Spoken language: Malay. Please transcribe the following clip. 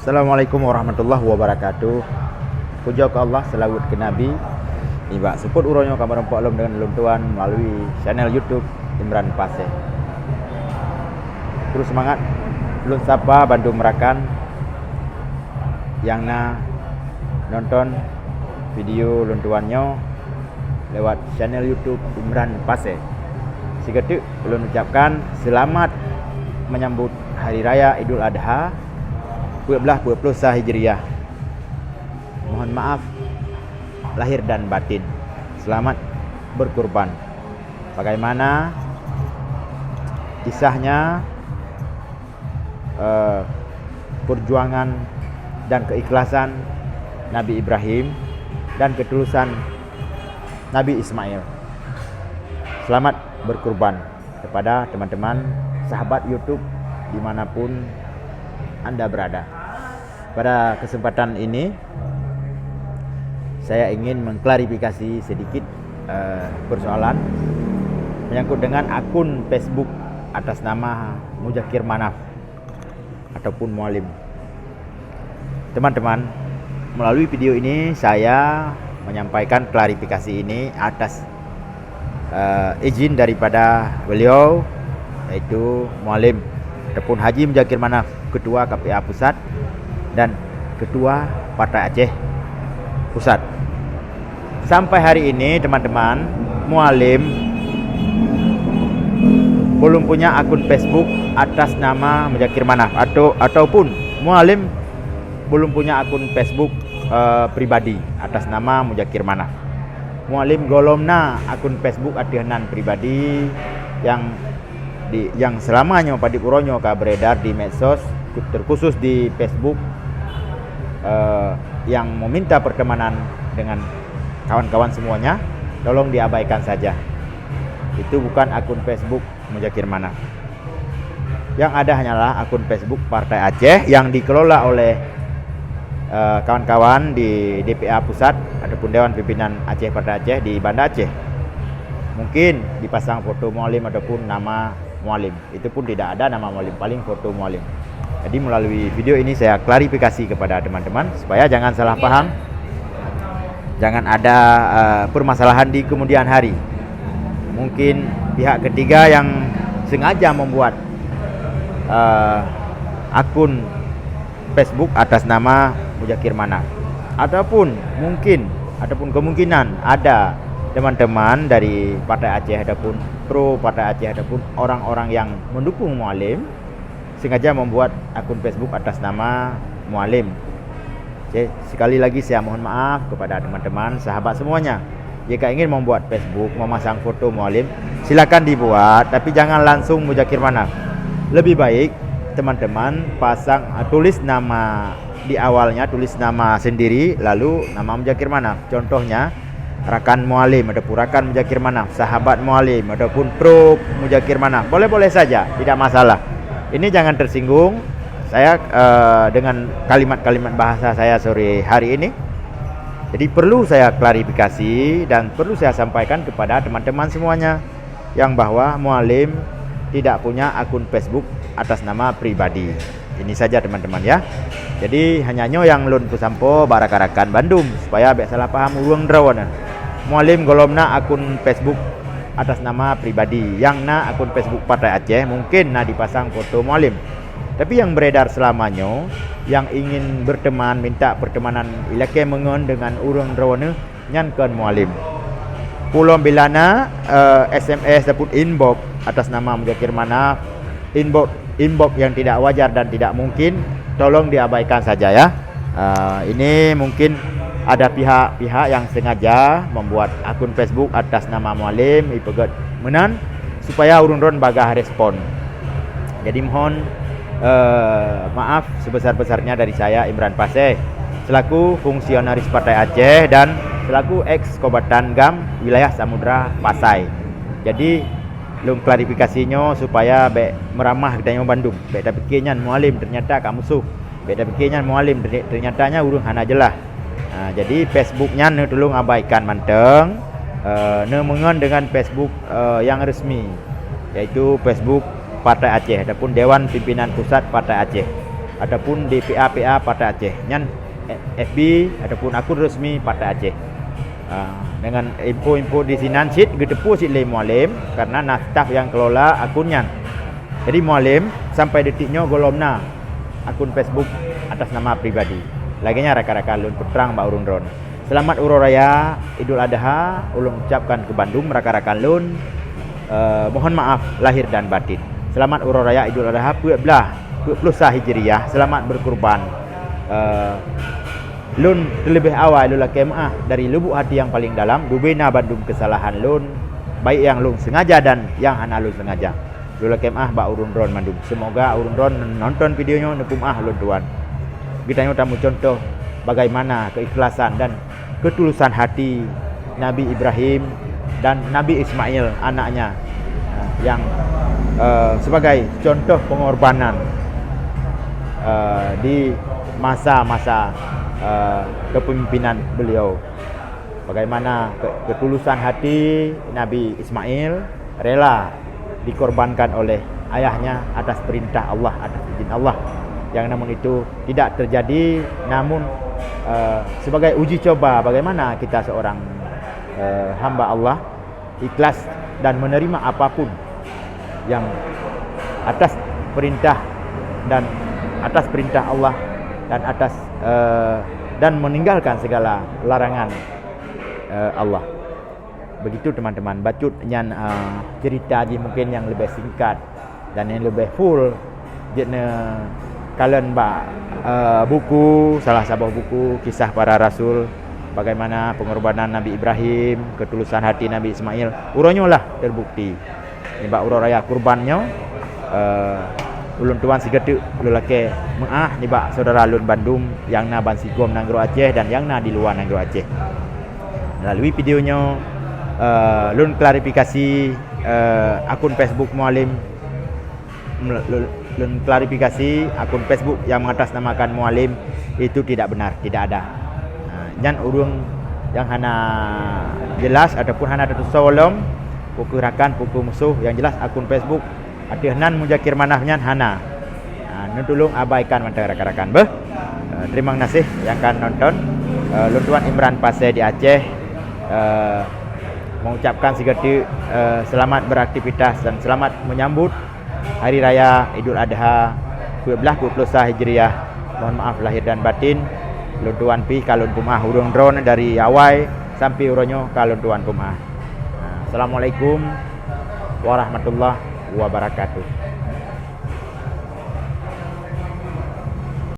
Assalamualaikum warahmatullahi wabarakatuh. Puja ke Allah, selawat ke Nabi. Iba support uronyo kabar empok lom dengan luntuan melalui channel YouTube Imran Paseh. Terus semangat lun sapa bantu merakan yang nonton video luntuannya lewat channel YouTube Imran Paseh. Seketik ulun ucapkan selamat menyambut Hari Raya Idul Adha 1440 Hijriah. Mohon maaf lahir dan batin. Selamat berkurban. Bagaimana kisahnya perjuangan dan keikhlasan Nabi Ibrahim dan ketulusan Nabi Ismail. Selamat berkurban kepada teman-teman sahabat YouTube dimanapun Anda berada. Pada kesempatan ini saya ingin mengklarifikasi sedikit persoalan menyangkut dengan akun Facebook atas nama Muzakir Manaf ataupun Mualim. Teman-teman, melalui video ini saya menyampaikan klarifikasi ini atas izin daripada beliau, yaitu Mualim ataupun Haji Muzakir Manaf, Ketua KPA Pusat dan Ketua Partai Aceh Pusat. Sampai hari ini teman-teman, Mualim belum punya akun Facebook atas nama Muzakir Manaf ataupun Mualim belum punya akun Facebook pribadi atas nama Muzakir Manaf. Mualim golomna akun Facebook adihanan pribadi yang selamanya pada uronyo ka beredar di medsos, terkhusus di Facebook, yang meminta pertemanan dengan kawan-kawan semuanya, tolong diabaikan saja. Itu bukan akun Facebook Muzakir Manaf. Yang ada hanyalah akun Facebook Partai Aceh yang dikelola oleh kawan-kawan di DPA Pusat ataupun Dewan Pimpinan Aceh Partai Aceh di Banda Aceh. Mungkin dipasang foto Mualim ataupun nama Mualim. Itu pun tidak ada nama Mualim, paling foto Mualim. Jadi melalui video ini saya klarifikasi kepada teman-teman supaya jangan salah paham, jangan ada permasalahan di kemudian hari. Mungkin pihak ketiga yang sengaja membuat akun Facebook atas nama Muzakir Manaf, ataupun kemungkinan ada teman-teman dari Partai Aceh ataupun pro Partai Aceh ataupun orang-orang yang mendukung Mualim sengaja membuat akun Facebook atas nama Mualim. Oke, sekali lagi saya mohon maaf kepada teman-teman sahabat semuanya. Jika ingin membuat Facebook memasang foto Mualim, silakan dibuat, tapi jangan langsung Muzakir Manaf. Lebih baik teman-teman tulis nama di awalnya, tulis nama sendiri lalu nama Muzakir Manaf. Contohnya Rakan Mualim ataupun Rakan Muzakir Manaf, sahabat Mualim ataupun pro Muzakir Manaf. Boleh-boleh saja, tidak masalah. Ini jangan tersinggung saya dengan kalimat-kalimat bahasa saya sore hari ini. Jadi perlu saya klarifikasi dan perlu saya sampaikan kepada teman-teman semuanya yang bahwa Mualim tidak punya akun Facebook atas nama pribadi. Ini saja teman-teman ya. Jadi hanya yang lun pusampo barakarakan Bandung supaya biasa salah paham uang drawana. Mualim golomna akun Facebook atas nama pribadi, yang akun Facebook Partai Aceh mungkin dipasang foto Mualim. Tapi yang beredar selamanya yang ingin berteman, minta pertemanan ilake mengon dengan urang drawana nyankan Mualim. Pulau bilana SMS ataupun inbox atas nama Muzakir Manaf, inbox yang tidak wajar dan tidak mungkin, tolong diabaikan saja ya. Ini mungkin ada pihak-pihak yang sengaja membuat akun Facebook atas nama Mualim ipegat menan supaya urun-urun bagah respon. Jadi mohon maaf sebesar-besarnya dari saya Imran Paseh selaku fungsionaris Partai Aceh dan selaku ex Kobatan Gam wilayah Samudra Pasai. Jadi belum klarifikasinya supaya meramah kedanya Bandung. Bek tapi kenyan Mualim ternyata kamu musuh. Bek tapi kenyan Mualim ternyatanya urung hana jelah. Jadi Facebooknya tolong abaikan manteng. Mengon dengan Facebook yang resmi, yaitu Facebook Partai Aceh ataupun Dewan Pimpinan Pusat Partai Aceh. ataupun di PA Partai Aceh nyan FB ataupun akun resmi Partai Aceh. Dengan info-info di sinan sit gedepu sit le mualim karena staf yang kelola akunnya. Jadi mualim sampai detiknya golomna akun Facebook atas nama pribadi. Laginya rakan-rakan lun putrang Mbak Urun Ron. Selamat Uro Raya Idul Adha ulun ucapkan ke Bandung rakan-rakan lun. Mohon maaf lahir dan batin. Selamat Uro Raya Idul Adha 14 Hijriah. Selamat berkurban. Lun terlebih awal lula kemah dari lubuk hati yang paling dalam dubena Bandung kesalahan lun baik yang lun sengaja dan yang hana lun sengaja. Lula kemah Mbak Urun Ron Bandung. Semoga Urun Ron nonton videonya nekumah lun tuan. Kita tamu contoh bagaimana keikhlasan dan ketulusan hati Nabi Ibrahim dan Nabi Ismail anaknya yang sebagai contoh pengorbanan di masa-masa kepemimpinan beliau. Bagaimana ketulusan hati Nabi Ismail rela dikorbankan oleh ayahnya atas perintah Allah, atas izin Allah. Yang namun itu tidak terjadi, namun sebagai uji coba bagaimana kita seorang hamba Allah ikhlas dan menerima apapun yang atas perintah Allah dan atas dan meninggalkan segala larangan Allah. Begitu teman-teman, bacut nyan cerita je mungkin yang lebih singkat dan yang lebih full jena kalian buku salah satu buku kisah para rasul, bagaimana pengorbanan Nabi Ibrahim, ketulusan hati Nabi Ismail, uronyo lah terbukti. Ni Uro Raya kurbannya ulun tuan sigetu lelaki maah ni saudara lun Bandung yang na ban Sigom Nanggro Aceh dan yang na di luar Nanggro Aceh. Melalui videonya lun klarifikasi akun Facebook mualim, lun klarifikasi akun Facebook yang mengatasnamakan mualim itu tidak benar, tidak ada. Jan urung yang hana jelas ataupun hana tersolom pukul rakan pukul musuh yang jelas akun Facebook Adihnan mujakir manahnya hana. Tolong abaikan mata rakan-rakan. Terima kasih yang akan nonton. Luntuan Imran Pasir di Aceh mengucapkan sigati selamat beraktivitas dan selamat menyambut Hari Raya Idul Adha 14 Hijriah. Mohon maaf lahir dan batin. Luntuan pi kalun kumah urung drone dari awal sampai uronyo kalun tuan kumah. Assalamualaikum warahmatullahi wabarakatuh.